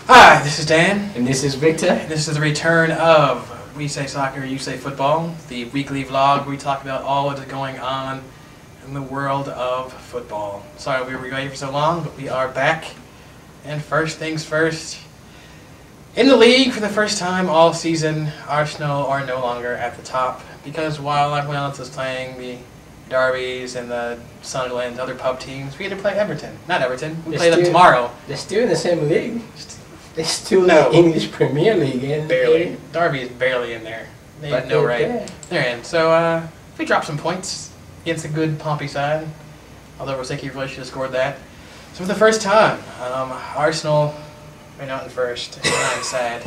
Hi, this is Dan. And this is Victor. This is the return of We Say Soccer, You Say Football, the weekly vlog where we talk about all what is going on in the world of football. Sorry we were away for so long, but we are back. And first things first, in the league for the first time all season, Arsenal are no longer at the top because while everyone else is playing the derbies and the Sunderland, other pub teams, we had to play Everton. Not Everton, we play them tomorrow. They're still in the same league. They're still in the English Premier League. And barely. Derby is barely in there. They have no right. They're in. So we dropped some points against a good Pompey side. Although Rosicky really should have scored that. So for the first time, Arsenal went out in first. And I'm sad.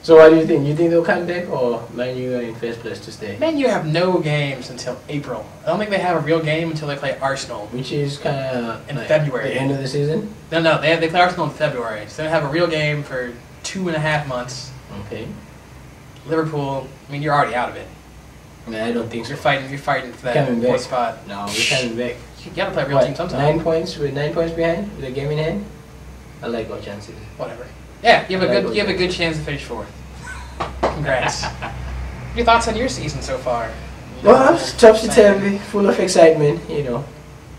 So what do you think? You think they'll come back, or Man U are in first place to stay? Man U have no games until April. I don't think they have a real game until they play Arsenal. Which is kind of in February. The end of the season? No, they play Arsenal in February. So they have a real game for 2.5 months. Okay. Liverpool, I mean, you're already out of it. No, I don't think so. You're fighting for that fourth spot. No, we're coming back. You gotta play a real team sometime. 9 points with 9 points behind with a game in hand. I like our chances. Whatever. Yeah, you have a good chance to finish fourth. Congrats. Your thoughts on your season so far? Well, topsy-turvy, full of excitement. You know,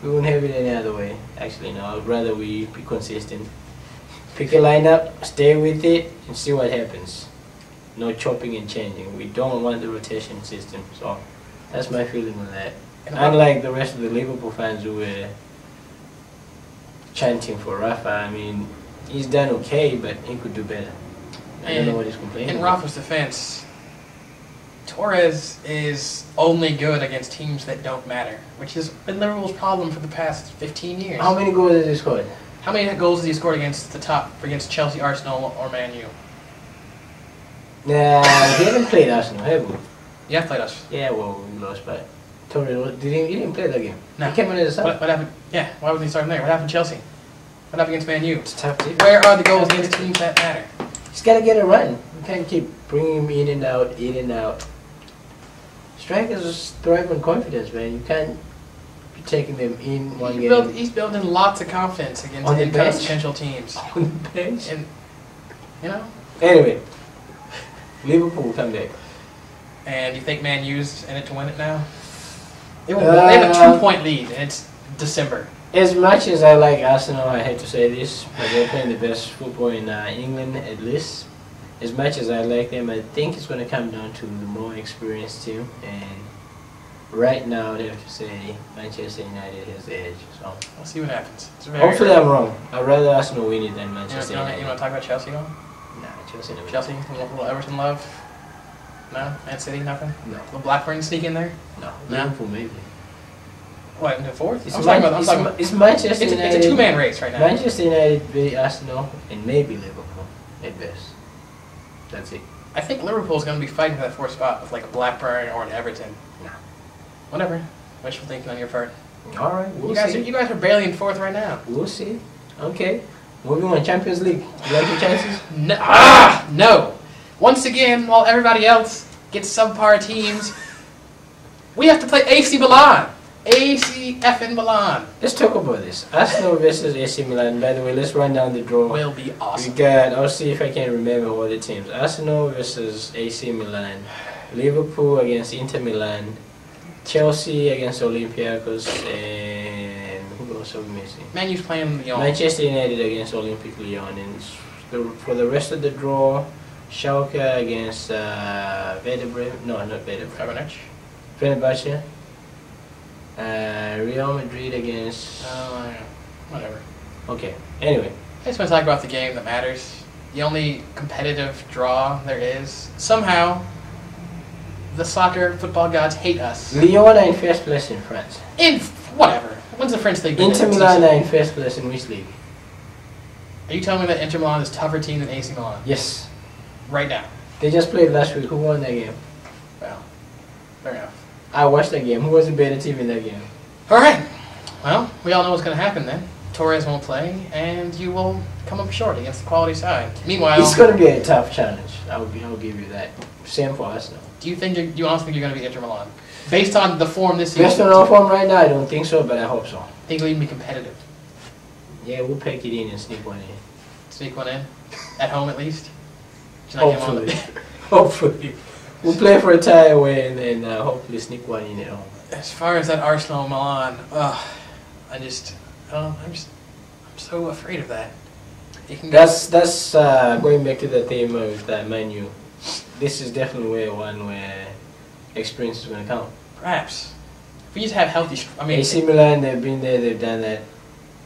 we wouldn't have it any other way. Actually, no. I'd rather we be consistent. Pick a lineup, stay with it, and see what happens. No chopping and changing. We don't want the rotation system. So that's my feeling on that. Unlike the rest of the Liverpool fans who were chanting for Rafa, I mean, he's done okay, but he could do better. I don't know what he's complaining about. In Rafa's defense, Torres is only good against teams that don't matter, which has been Liverpool's problem for the past 15 years. How many goals has he scored? How many goals has he scored against the top, against Chelsea, Arsenal, or Man U? Nah, he hasn't played Arsenal, have we? You have played us. Yeah, well, we lost, but Torres, he didn't play that game. No. He came in as a sub. What happened? Yeah, why wasn't he starting there? What happened to Chelsea? What happened against Man U? It's tough. Where are the goals against teams that matter? He's got to get a run. You can't keep bringing him in and out, Strikers thrive on confidence, man. You can't be taking them in one game. He's building lots of confidence against inconsequential teams. On the bench? And, you know? Anyway, Liverpool will come back. And you think Man U's in it to win it now? They have a 2-point lead, and it's December. As much as I like Arsenal, I hate to say this, but they're playing the best football in England at least. As much as I like them, I think it's going to come down to the more experienced team. And right now, I have to say Manchester United has the edge. So we'll see what happens. Hopefully, I'm wrong. I'd rather Arsenal win it than Manchester United. You want to talk about Chelsea though? Nah, Chelsea. Chelsea, a little Everton love. No, Man City, nothing. No. Will Blackburn sneak in there? No. Liverpool maybe. What, into fourth? It's Manchester United. It's a two-man race right now. Manchester United beat Arsenal and maybe Liverpool at best. That's it. I think Liverpool's going to be fighting for that fourth spot with like a Blackburn or an Everton. Nah. Whatever. Wishful thinking on your part. All right, we'll see. You guys are barely in fourth right now. We'll see. Okay. Moving on, Champions League. You like your chances? No. No. Once again, while everybody else gets subpar teams, we have to play AC Milan. AC effing Milan. Let's talk about this. Arsenal versus AC Milan. By the way, let's run down the draw. Will be awesome. I'll see if I can remember all the teams. Arsenal versus AC Milan. Liverpool against Inter Milan. Chelsea against Olympiacos. And who else are we missing? Man U's playing Lyon. Manchester United against Olympic Lyon. And for the rest of the draw, Schalke against Werder Bremen. No, not Werder Bremen. Fenerbahce. Real Madrid against... whatever. Okay, anyway. I just want to talk about the game that matters. The only competitive draw there is. Somehow, the football gods hate us. Lyon are in first place in France. Whatever. When's the French league? Inter Milan are in first place in which league? Are you telling me that Inter Milan is a tougher team than AC Milan? Yes. Right now. They just played last week. Who won that game? Well, fair enough. I watched that game. Who was the better team in that game? Alright. Well, we all know what's going to happen then. Torres won't play, and you will come up short against the quality side. Meanwhile... It's going to be a tough challenge. I'll give you that. Same for Arsenal. Do you honestly think you're going to beat Inter Milan? Based on the form this season? Based on our form right now, I don't think so, but I hope so. Think you'll even be competitive? Yeah, we'll pack it in and sneak one in. Sneak one in? At home at least? Should I get one? Hopefully. Hopefully. We'll play for a tie away and then hopefully sneak one in at home. As far as that Arsenal Milan, I'm so afraid of that. That's going back to the theme of that menu. This is definitely where experience is going to count. Perhaps. If we just have healthy... AC Milan, they've been there, they've done that.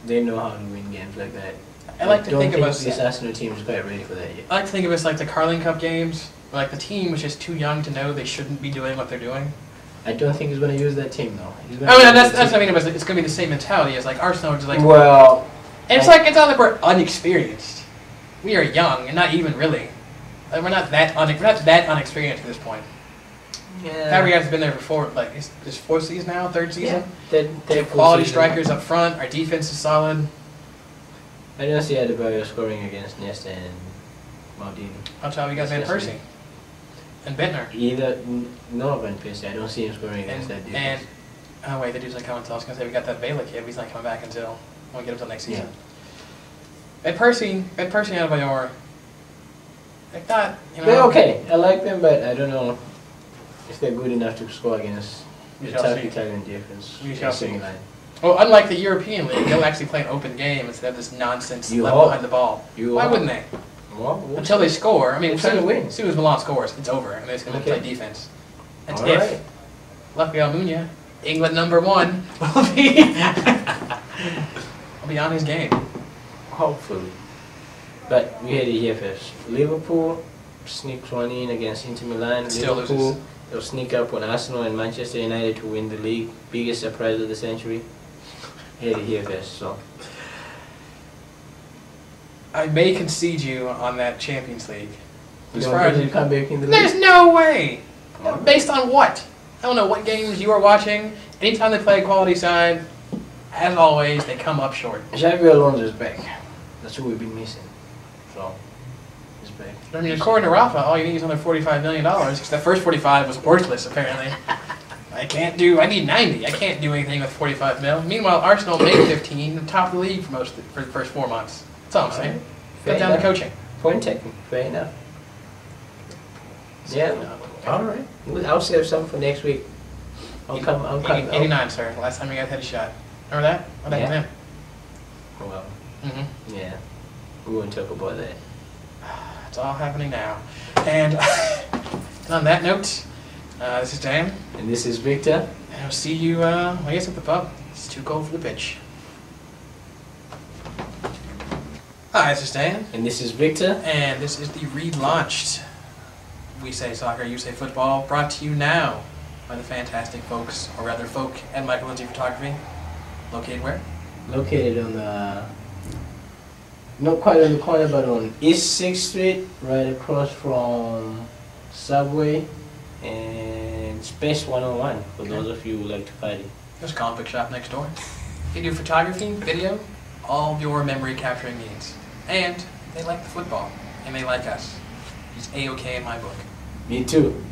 They know how to win games like that. I like to think of us... this Arsenal team is quite ready for that yet. I like to think of us like the Carling Cup games, where like the team was just too young to know they shouldn't be doing what they're doing. I don't think he's going to use that team though. That's what I mean. It's going to be the same mentality as like Arsenal. Just like, well, and it's not like we're unexperienced. We are young, and not even really. Like, we're not that unexperienced at this point. Yeah. Fabregas has been there before. Like, it's fourth season now, third season. Yeah, they're quality strikers up front. Our defense is solid. I don't see Adebayo scoring against Nesta and Maldini. I'll tell you guys, Van Persie and Bentner. No Van Persie. I don't see him scoring against that defense. And oh wait, the dude's not coming until I was gonna say we got that Vela kid, but he's not coming back until we get him until next season. Van Persie and Adebayor. I thought, they're okay. I like them, but I don't know if they're good enough to score against the tough Italian defense. We shall see. Well, unlike the European League, they'll actually play an open game instead of this nonsense level behind the ball. Why wouldn't they? Well, until they score. I mean, as soon as Milan scores, it's over, and they're just going to play defense. That's all right. Luckily, Almunia, England #1, will be on his game. Hopefully. But we had it here first. Liverpool sneaks one in against Inter Milan. Still Liverpool, loses. They'll sneak up on Arsenal and Manchester United to win the league. Biggest surprise of the century. We had it here first, so. I may concede you on that Champions League. You don't think you come back in the league? There's no way! Based on what? I don't know what games you are watching. Anytime they play a quality side, as always, they come up short. Xabi Alonso's back. That's who we've been missing. So, he's back. I mean, according to Rafa, all you need is another $45 million, because the first 45 was worthless, apparently. I need 90. I can't do anything with 45 mil. Meanwhile, Arsenal made 15, top of the league for the first 4 months. That's all I'm saying. Cut down the coaching. Point taken. Fair enough. Yeah. All right. I'll save some for next week. I'll come. 89, sir. Last time you guys had a shot. Remember that? What happened then? Well. Yeah. We won't talk about that. It's all happening now. And on that note, this is Dan. And this is Victor. And I'll see you, I guess, at the pub. It's too cold for the pitch. Hi, this is Dan. And this is Victor. And this is the relaunched We Say Soccer, You Say Football, brought to you now by the fantastic folks, or rather folk, at Michael Lindsay Photography. Located where? Located on the... Not quite on the corner, but on East 6th Street, right across from Subway and Space 101, for those of you who like to find it. There's a comic book shop next door. You do photography, video, all of your memory capturing needs. And they like the football, and they like us. It's A-OK in my book. Me too.